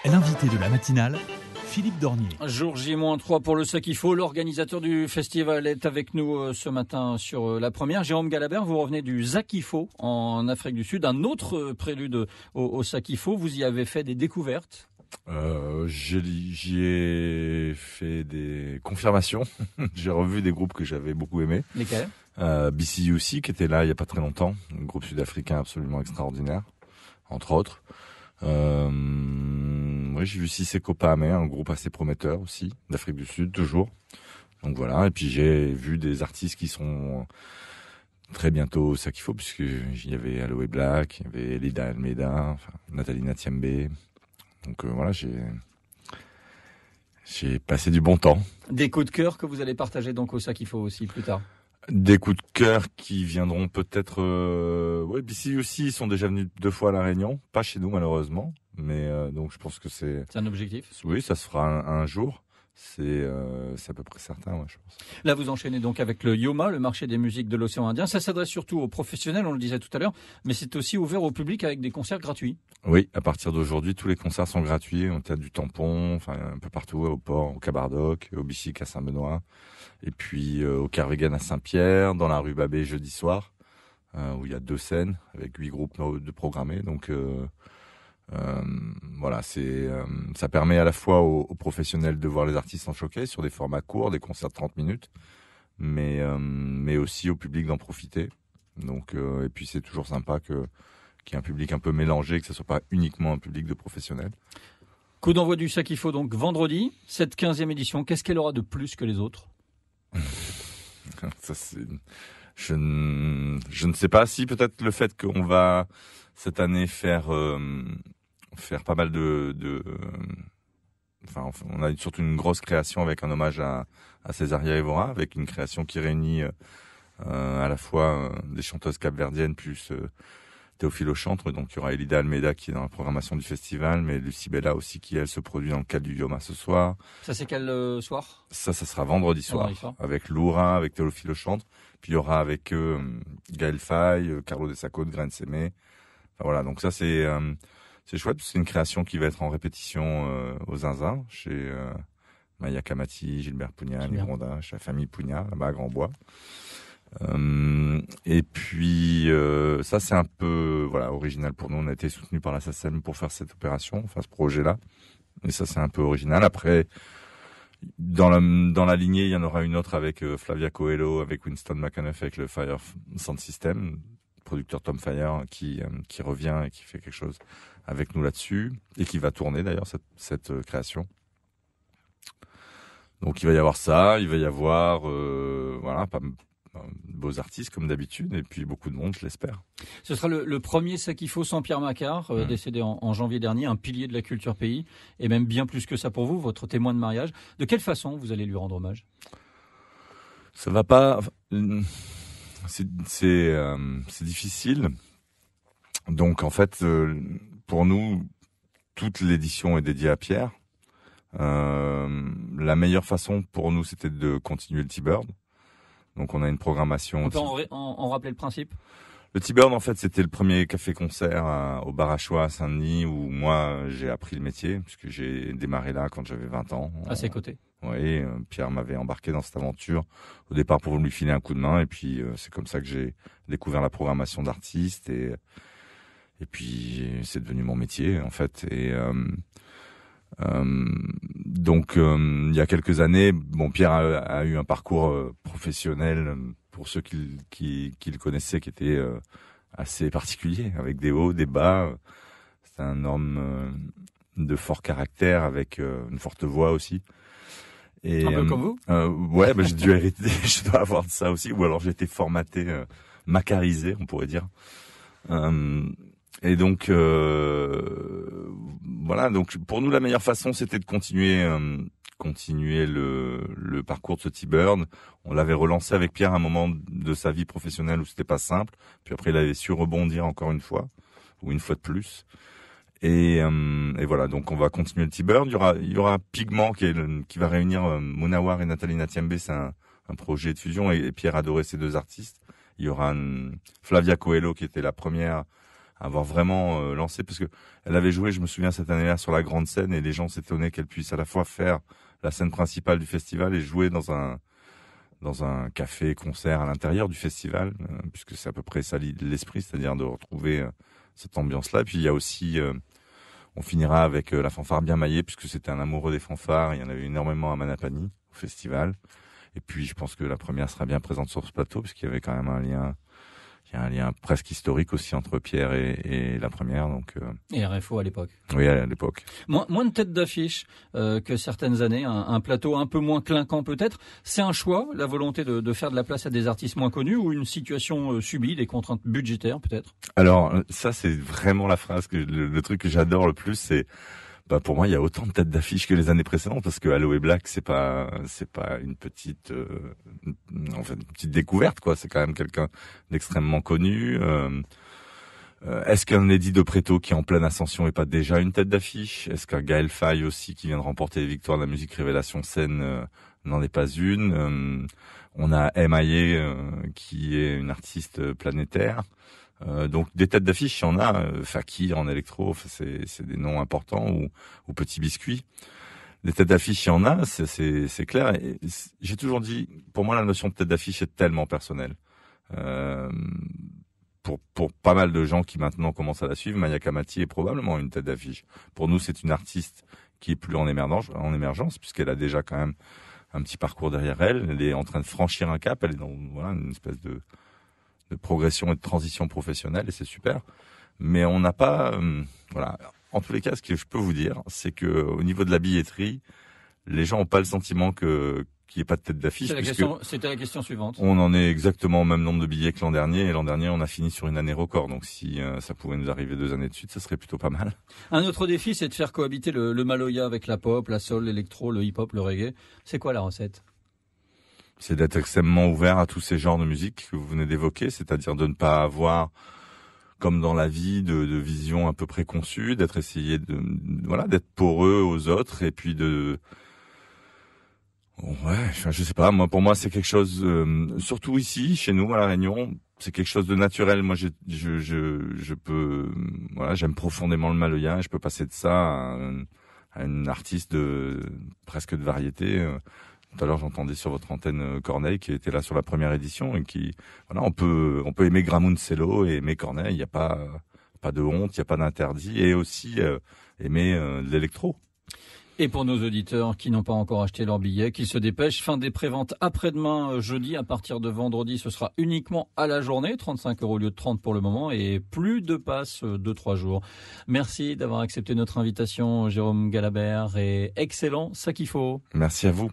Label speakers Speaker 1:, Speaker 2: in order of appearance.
Speaker 1: L'invité de la matinale, Philippe Dornier.
Speaker 2: Jour J-3 pour le Sakifo. L'organisateur du festival est avec nous ce matin sur la première. Jérôme Galabert, vous revenez du Sakifo en Afrique du Sud, un autre prélude au Sakifo. Vous y avez fait des découvertes?
Speaker 3: J'y ai fait des confirmations. J'ai revu des groupes que j'avais beaucoup aimés.
Speaker 2: Lesquels?
Speaker 3: BCUC qui était là il y a pas très longtemps, un groupe sud-africain absolument extraordinaire, entre autres. J'ai vu Sisseko Pahamé, un groupe assez prometteur aussi, d'Afrique du Sud, toujours. Donc voilà, et puis j'ai vu des artistes qui sont très bientôt au Sakifo, puisque il y avait Aloe Black, il y avait Lida Almeida, Nathalie Natiembe. Donc voilà, j'ai passé du bon temps.
Speaker 2: Des coups de cœur que vous allez partager donc au Sakifo aussi plus tard.
Speaker 3: Des coups de cœur qui viendront peut-être... BC aussi, ils sont déjà venus 2 fois à La Réunion. Pas chez nous, malheureusement. Mais donc, je pense que c'est...
Speaker 2: C'est un objectif?
Speaker 3: Oui, ça se fera un jour. C'est à peu près certain, ouais, je pense.
Speaker 2: Là, vous enchaînez donc avec le YOMA, le marché des musiques de l'océan Indien. Ça s'adresse surtout aux professionnels, on le disait tout à l'heure, mais c'est aussi ouvert au public avec des concerts gratuits.
Speaker 3: Oui, à partir d'aujourd'hui, tous les concerts sont gratuits. Au Théâtre du Tampon, enfin un peu partout, au Port, au Cabardoc, au Bichic à Saint-Benoît, et puis au Kervegan à Saint-Pierre, dans la rue Babé jeudi soir, où il y a 2 scènes avec 8 groupes de programmés. Donc voilà, ça permet à la fois aux professionnels de voir les artistes en showcase sur des formats courts, des concerts de 30 minutes, mais aussi au public d'en profiter. Donc et puis c'est toujours sympa qu'il y ait un public un peu mélangé, que ce soit pas uniquement un public de professionnels.
Speaker 2: Coup d'envoi du Sakifo donc vendredi, cette 15e édition, qu'est-ce qu'elle aura de plus que les autres?
Speaker 3: Ça, je ne sais pas, si peut-être le fait qu'on va cette année faire pas mal on a surtout une grosse création avec un hommage à Césaria Evora, avec une création qui réunit à la fois des chanteuses capverdiennes plus Théophile au chantre. Donc il y aura Elida Almeida qui est dans la programmation du festival, mais Lucie Bella aussi qui elle se produit dans le cadre du Yoma ce soir.
Speaker 2: Ça c'est quel soir?
Speaker 3: Ça sera vendredi soir. Avec Loura, avec Théophile au chantre. Puis il y aura avec Gaël Faye, Carlo De Sacco de Graine Sémé. Enfin, voilà, donc ça c'est chouette. C'est une création qui va être en répétition au Zinzin chez Maya Kamati, Gilbert Pugna, Nivronda, chez la famille Pugna, là-bas à Grand-Bois. Et puis ça c'est un peu original pour nous. On a été soutenu par la SACEM pour faire cette opération, enfin ce projet-là. Et ça c'est un peu original. Après, dans la lignée, il y en aura une autre avec Flavia Coelho, avec Winston McAnuff, avec le Fire Sound System, producteur Tom Fire, qui revient et qui fait quelque chose avec nous là-dessus, et qui va tourner d'ailleurs cette création. Donc il va y avoir ça, il va y avoir pas beaux artistes comme d'habitude, et puis beaucoup de monde, je l'espère.
Speaker 2: Ce sera le premier Sakifo sans Pierre Macquart, décédé en janvier dernier, un pilier de la culture pays, et même bien plus que ça pour vous, votre témoin de mariage. De quelle façon vous allez lui rendre hommage?
Speaker 3: Ça va pas... C'est difficile. Donc en fait, pour nous, toute l'édition est dédiée à Pierre. La meilleure façon pour nous, c'était de continuer le T-Bird. Donc on a une programmation...
Speaker 2: On peut en rappeler le principe?
Speaker 3: Le T-Bird, en fait, c'était le premier café-concert au Bar à Choix à Saint-Denis, où moi, j'ai appris le métier, puisque j'ai démarré là quand j'avais 20 ans.
Speaker 2: À ses côtés.
Speaker 3: Oui, Pierre m'avait embarqué dans cette aventure, au départ pour lui filer un coup de main, et puis c'est comme ça que j'ai découvert la programmation d'artistes, et puis c'est devenu mon métier, en fait. Et donc il y a quelques années, Pierre a eu un parcours professionnel, pour ceux qui le connaissaient, qui était assez particulier, avec des hauts, des bas. C'est un homme de fort caractère, avec une forte voix aussi. Et,
Speaker 2: un peu comme vous?
Speaker 3: J'ai dû hériter, je dois avoir de ça aussi, ou alors j'ai été formaté, macarisé, on pourrait dire. Et donc donc pour nous la meilleure façon c'était de continuer le parcours de ce T-Bird. On l'avait relancé avec Pierre à un moment de sa vie professionnelle où c'était pas simple, puis après il avait su rebondir encore une fois, ou une fois de plus. Et voilà, donc on va continuer le T-Bird. Il y aura Pigment qui va réunir Monawar et Nathalie Natiembe. C'est un projet de fusion, et Pierre adorait ces 2 artistes. Il y aura Flavia Coelho qui était la première avoir vraiment lancé, parce que elle avait joué, je me souviens, cette année-là sur la grande scène, et les gens s'étonnaient qu'elle puisse à la fois faire la scène principale du festival et jouer dans un café-concert à l'intérieur du festival, puisque c'est à peu près ça l'esprit, c'est-à-dire de retrouver cette ambiance-là. Puis il y a aussi, on finira avec la fanfare bien maillée, puisque c'était un amoureux des fanfares, il y en avait énormément à Manapani, au festival. Et puis je pense que la première sera bien présente sur ce plateau, parce qu'il y avait quand même il y a un lien presque historique aussi entre Pierre et la première. Donc,
Speaker 2: Et RFO à l'époque.
Speaker 3: Oui, à l'époque.
Speaker 2: Moins de têtes d'affiche que certaines années, un plateau un peu moins clinquant peut-être. C'est un choix, la volonté de faire de la place à des artistes moins connus, ou une situation subie, des contraintes budgétaires peut-être?
Speaker 3: Alors ça, c'est vraiment la phrase le truc que j'adore le plus, c'est pour moi, il y a autant de têtes d'affiche que les années précédentes, parce que Aloe Black, c'est pas une petite, en fait, une petite découverte, quoi. C'est quand même quelqu'un d'extrêmement connu. Est-ce qu'un Eddie De Pretto qui est en pleine ascension est pas déjà une tête d'affiche? Est-ce qu'un Gaël Faye aussi qui vient de remporter les victoires de la musique révélation scène n'en est pas une? On a M.I.A. Qui est une artiste planétaire. Donc des têtes d'affiche, il y en a. Fakir en électro, c'est des noms importants, ou Petit Biscuit. Des têtes d'affiche, il y en a, c'est clair. Et j'ai toujours dit, pour moi, la notion de tête d'affiche est tellement personnelle. Pour pas mal de gens qui maintenant commencent à la suivre, Maya Kamati est probablement une tête d'affiche. Pour nous, c'est une artiste qui est plus en émergence, puisqu'elle a déjà quand même un petit parcours derrière elle. Elle est en train de franchir un cap. Elle est dans une espèce de progression et de transition professionnelle, et c'est super. Mais on n'a pas, En tous les cas, ce que je peux vous dire, c'est que au niveau de la billetterie, les gens n'ont pas le sentiment qu'il n'y ait pas de tête d'affiche.
Speaker 2: C'était la question suivante.
Speaker 3: On en est exactement au même nombre de billets que l'an dernier, et l'an dernier, on a fini sur une année record. Donc si ça pouvait nous arriver 2 années de suite, ça serait plutôt pas mal.
Speaker 2: Un autre défi, c'est de faire cohabiter le Maloya avec la pop, la soul, l'électro, le hip-hop, le reggae. C'est quoi la recette?
Speaker 3: C'est d'être extrêmement ouvert à tous ces genres de musique que vous venez d'évoquer, c'est-à-dire de ne pas avoir, comme dans la vie, de vision un peu préconçue, d'être d'être poreux aux autres, et puis je sais pas, pour moi c'est quelque chose, surtout ici, chez nous, à La Réunion, c'est quelque chose de naturel. Moi, j'aime profondément le Maloya, je peux passer de ça à une artiste presque de variété. Tout à l'heure, j'entendais sur votre antenne Corneille qui était là sur la première édition, et on peut aimer Gramoun Cello et aimer Corneille. Il n'y a pas de honte, il n'y a pas d'interdit, et aussi aimer de l'électro.
Speaker 2: Et pour nos auditeurs qui n'ont pas encore acheté leur billet, qu'ils se dépêchent, fin des préventes après-demain, jeudi. À partir de vendredi, ce sera uniquement à la journée, 35 € au lieu de 30 pour le moment, et plus de passes 2-3 jours. Merci d'avoir accepté notre invitation, Jérôme Galabert, et excellent, ça qu'il faut.
Speaker 3: Merci à vous.